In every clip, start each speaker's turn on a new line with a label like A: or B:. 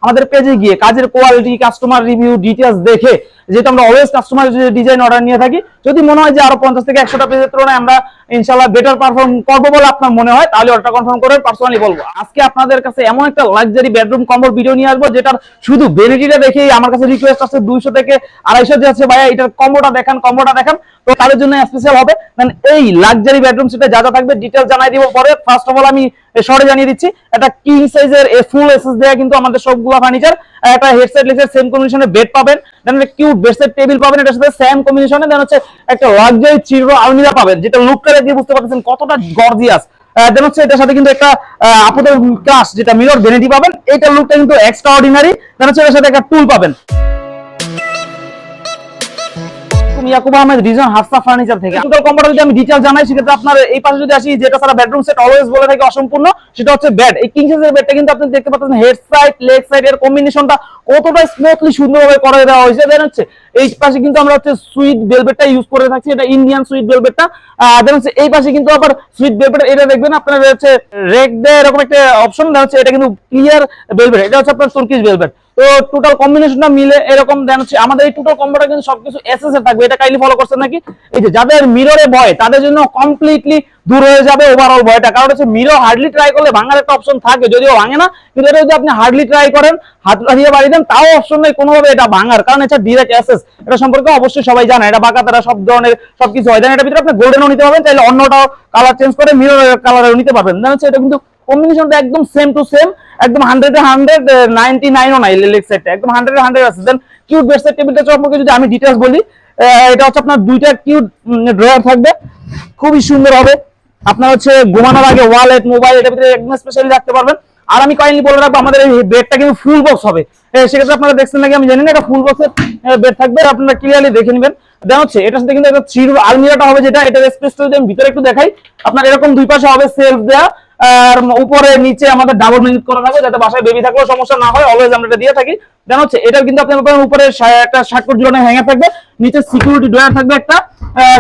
A: আমাদের পেজে গিয়ে কাজের কোয়ালিটি, কাস্টমার রিভিউ, ডিটেইলস দেখে, যেহেতু আমরা অলওয়েজ কাস্টমার ডিজাইন অর্ডার নিয়ে থাকি, যদি মনে হয় যে আরো 50 থেকে 100টা পেজের তুলনায় আমরা ইনশাআল্লাহ বেটার পারফর্ম করব বলে আপনার মনে হয়, তাহলে অর্ডার কনফার্ম করে পার্সোনালি বলবো। আজকে আপনাদের কাছে এমন একটা লাক্সারি বেডরুম কম্বোর ভিডিও নিয়ে আসবো, যেটার শুধু ভ্যানিটিটা দেখেই আমার কাছে রিকোয়েস্ট আছে 200 থেকে 250 যাচ্ছে, ভাইয়া এটার কম্বোটা দেখান, কম্বোটা দেখান। তো তাদের জন্য স্পেশাল হবে, কারণ এই লাক্সারি বেডরুম সেটে যা যা থাকবে ডিটেইলস জানাই দিব পরে। ফার্স্ট অফ অল আমি শর্টে জানিয়ে দিচ্ছি, এটা কিং সাইজের ফুল এসএস দেয়া কিন্তু আমাদের সবগুলো ফার্নিচার। একটা হেডসেট লেগেছে সেম কম্বিনেশনে বেড পাবেন, দেন একটা কিউট বেডসেট টেবিল পাবেন এটার সাথে সেম কম্বিনেশনে, দেন হচ্ছে একটা লাক্সারি চিরো আলমিরা পাবেন, যেটা লুকটা দেখে বুঝতে পারছেন কতটা গর্জিয়াস। দেন হচ্ছে এটার সাথে কিন্তু একটা আপুদের ক্লাস যেটা মিরর ভ্যানিটি পাবেন, এইটার লুকটা কিন্তু এক্সট্রা অর্ডিনারি। দেন হচ্ছে এটার সাথে একটা টুল পাবেন ইয়াকুব আহমেদ রিজন হাফসা ফার্নিচার থেকে। টোটাল কম্বোটা যদি আমি ডিটেইলস জানাই, সেক্ষেত্রে আপনার এই পাশে যদি আসি, যেটা সারা বেডরুম সেট অলওয়েজ বলে থাকে অসম্পূর্ণ, সেটা হচ্ছে বেড। এই কিং সাইজের বেডটা কিন্তু আপনি দেখতে পাচ্ছেন হেড সাইড, লেগ সাইড এর কম্বিনেশনটা কতটা স্মুথলি সুন্দরভাবে করে দেওয়া হয়েছে। দেন হচ্ছে এই পাশে কিন্তু আমরা হচ্ছে সুইট ভেলভেটটা ইউজ করে থাকছি, এটা ইন্ডিয়ান সুইট ভেলভেটটা। দেন হচ্ছে এই পাশে কিন্তু আবার সুইট ভেলভেট, এটা দেখবেন আপনার হচ্ছে রেক দে এরকম একটা অপশন। দেন হচ্ছে এটা কিন্তু ক্লিয়ার ভেলভেট, এটা হচ্ছে আপনার তুর্কিশ ভেলভেট। তো টোটাল কম্বিনেশনটা মিলে এরকম। দেন হচ্ছে আমাদের এই টোটাল কম্বোটা কিন্তু সবকিছু এসএস এর থাকবে, এটা কাইন্ডলি ফলো করছেন নাকি? এই যে যাদের মিররে ভয়, তাদের জন্য কমপ্লিটলি দূর হয়ে যাবে ওভারঅল ভয়টা। কারণ হচ্ছে মিরর হার্ডলি ট্রাই করলে ভাঙার একটা অপশন থাকে, যদিও ভাঙে না, কিন্তু এটা যদি আপনি হার্ডলি ট্রাই করেন, হাত দিয়ে বাড়ি দেন, তাও অপশন নেই কোনোভাবে এটা ভাঙার, কারণ এটা ডিরেক্ট এসএস। এটা সম্পর্কে অবশ্যই সবাই জানে, এটা বাঁকা তারা সব ধরনের সবকিছু হয়। দেন এটার ভিতরে আপনি গোল্ডেনও নিতে পারবেন, চাইলে অন্যটাও কালার চেঞ্জ করে মিরর কালারও নিতে পারবেন। দেন হচ্ছে এটা কিন্তু কম্বিনেশনটা একদম সেম টু সেম, একদম 100 এ 100, 99 ও নাই লেগ সাইডটা, একদম 100 এ 100 আছে। দেন কিউট বেডসেট টেবিলটা সম্পর্কে যদি আমি ডিটেইলস বলি, এটা হচ্ছে আপনার দুইটা কিউট ড্রয়ার থাকবে, খুবই সুন্দর হবে। আপনার হচ্ছে ঘুমানোর আগে ওয়ালেট, মোবাইল এটার ভিতরে একদম স্পেশালি রাখতে পারবেন। আর আমি কাইন্ডলি বলে রাখবো, আমাদের এই বেডটা কিন্তু ফুল বক্স হবে। সেক্ষেত্রে আপনারা দেখছেন নাকি আমি জানি না, এটা ফুল বক্সের বেড থাকবে, আপনারা ক্লিয়ারলি দেখে নেবেন। দেন হচ্ছে এটার সাথে কিন্তু একটা থ্রি আলমিরাটা হবে, যেটা এটার স্পেসটা যদি আমি ভিতরে একটু দেখাই, আপনার এরকম দুই পাশে হবে সেলফ দেয়া, আর উপরে নিচে আমাদের ডাবল মিনিট করা থাকবে, যাতে বাসায় বেবি থাকলেও সমস্যা না হয়, অলওয়েজ আমরা এটা দিয়ে থাকি। দেন হচ্ছে এটা কিন্তু আপনার উপরে একটা শার্ট ঝুলানো হ্যাঙ্গার থাকবে, নিচে সিকিউরিটি ড্রয়ার থাকবে একটা।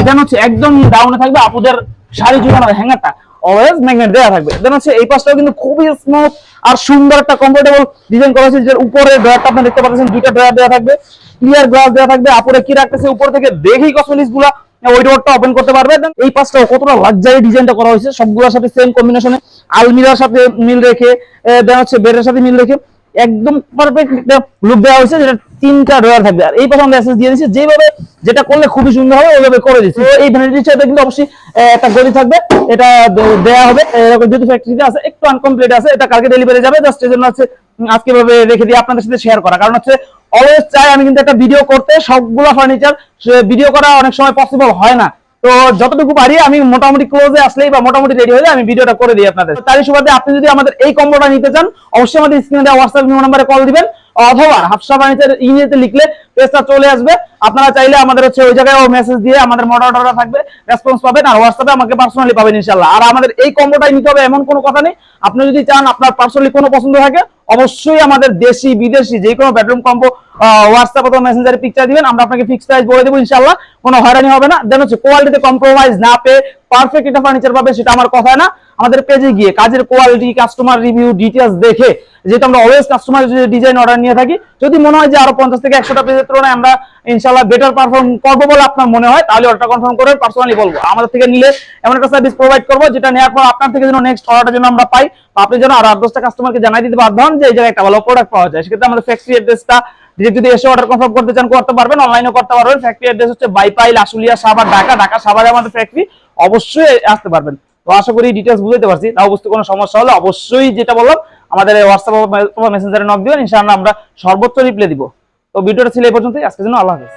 A: দেন হচ্ছে একদম ডাউনে থাকবে আপুদের শাড়ি ঝুলানো হ্যাঙ্গারটা, অলওয়েজ ম্যাগনেট দেওয়া থাকবে। দেন হচ্ছে এই পাশটাও কিন্তু খুবই স্মুথ আর সুন্দর একটা কমফোর্টেবল ডিজাইন করা হয়েছে, যেটার উপরে ড্রয়ারটা আপনি দেখতে পাচ্ছেন, দুইটা ড্রয়ার দেওয়া থাকবে, ক্লিয়ার গ্লাস দেওয়া থাকবে। আপুরে কি রাখতেছে উপর থেকে দেখেই কসমেটিক্স গুলা ওই ডোরটা ওপেন করতে পারবে। এই পাশটাও কতটা লাক্সারি ডিজাইনটা করা হয়েছে, সবগুলোর সাথে সেম কম্বিনেশনে, আলমিরার সাথে মিল রেখে, দেন হচ্ছে বেডের সাথে মিল রেখে একদম পারফেক্ট একটা লুক দেওয়া হয়েছে, যেটা তিনটা ড্রয়ার থাকবে। আর এই পাশে আমরা অ্যাসেস দিয়ে দিচ্ছি, যেভাবে যেটা করলে খুবই সুন্দর হবে ওইভাবে করে দিচ্ছি। তো এই ভ্যানিটির সাথে কিন্তু অবশ্যই একটা গদি থাকবে, এটা দেয়া হবে। এরকম যেহেতু ফ্যাক্টরিতে আছে, একটু আনকমপ্লিট আছে, এটা কালকে ডেলিভারি যাবে, জাস্ট এর জন্য হচ্ছে আজকে ভাবে রেখে দিয়ে আপনাদের সাথে শেয়ার করা। কারণ হচ্ছে অলওয়েজ চাই আমি কিন্তু একটা ভিডিও করতে, সবগুলো ফার্নিচার ভিডিও করা অনেক সময় পসিবল হয় না। তো যতটুকু পারি আমি মোটামুটি ক্লোজে আসলেই বা মোটামুটি রেডি হলে আমি ভিডিওটা করে দিই আপনাদের। তারই সুবাদে আপনি যদি আমাদের এই কম্বোটা নিতে চান, অবশ্যই আমাদের স্ক্রিনে দেওয়া হোয়াটসঅ্যাপ নম্বরে কল দিবেন, অথবা হাফসা ফার্নিচার ইংরেজিতে লিখলে পেজটা চলে আসবে। আপনারা চাইলে আমাদের হচ্ছে ওই জায়গায় মেসেজ দিয়ে আমাদের মডারেটররা থাকবে, রেসপন্স পাবেন, আর হোয়াটসঅ্যাপে আমাকে পার্সোনালি পাবেন ইনশাআল্লাহ। আর আমাদের এই কম্বোটাই নিতে হবে এমন কোনো কথা নেই। আপনি যদি চান আপনার পার্সোনালি কোনো পছন্দ থাকে, অবশ্যই আমাদের দেশি বিদেশি যে কোনো বেডরুম কম্বো হোয়াটসঅ্যাপ অথবা মেসেঞ্জারে পিকচার দিবেন, আমরা আপনাকে ফিক্স প্রাইস বলে দেবো ইনশাআল্লাহ, কোনো হয়রানি হবে না। দেন হচ্ছে কোয়ালিটিতে কম্প্রোমাইজ না পেয়ে পারফেক্ট একটা ফার্নিচার পাবে, সেটা আমার কথা না। আমাদের পেজে গিয়ে কাজের কোয়ালিটি, কাস্টমার রিভিউ, ডিটেইলস দেখে, যেহেতু আমরা অলওয়েজ কাস্টমার ডিজাইন অর্ডার নিয়ে থাকি, যদি মনে হয় যে আরো 50 থেকে 100টা পেজের তুলনায় আমরা ইনশাআল্লাহ বেটার পারফর্ম করবো বলে আপনার মনে হয়, তাহলে অর্ডার কনফার্ম করে পার্সোনালি বলবো। আমাদের থেকে নিলে এমন একটা সার্ভিস প্রোভাইড করবো, যেটা নেওয়ার পর আপনার থেকে যেন নেক্সট অর্ডারটা যেন আমরা পাই, আপনি যেন আরো 8-10টা কাস্টমারকে জানাই দিতে বাধ্য হন যে এই জায়গায় একটা ভালো প্রোডাক্ট পাওয়া যায়। সেক্ষেত্রে আমাদের ফ্যাক্টরি অ্যাড্রেসটা যদি এসে অর্ডার কনফার্ম করতে চান করতে পারবেন, অনলাইনেও করতে পারবেন। ফ্যাক্টরি অ্যাড্রেস হচ্ছে বাইপাইল, আশুলিয়া, সাভার, ঢাকা। ঢাকা সাভারে আমাদের ফ্যাক্টরি, অবশ্যই আসতে পারবেন। তো আশা করি ডিটেইলস বুঝতে পারছি। তাও বুঝতে কোনো সমস্যা হলে অবশ্যই যেটা বললাম আমাদের হোয়াটসঅ্যাপ অথবা মেসেঞ্জারে নক দিবেন, ইনশাআল্লাহ আমরা সর্বোচ্চ রিপ্লাই দিব। তো ভিডিওটা ছিল এই পর্যন্তই, আজকের জন্য আল্লাহ হাফেজ।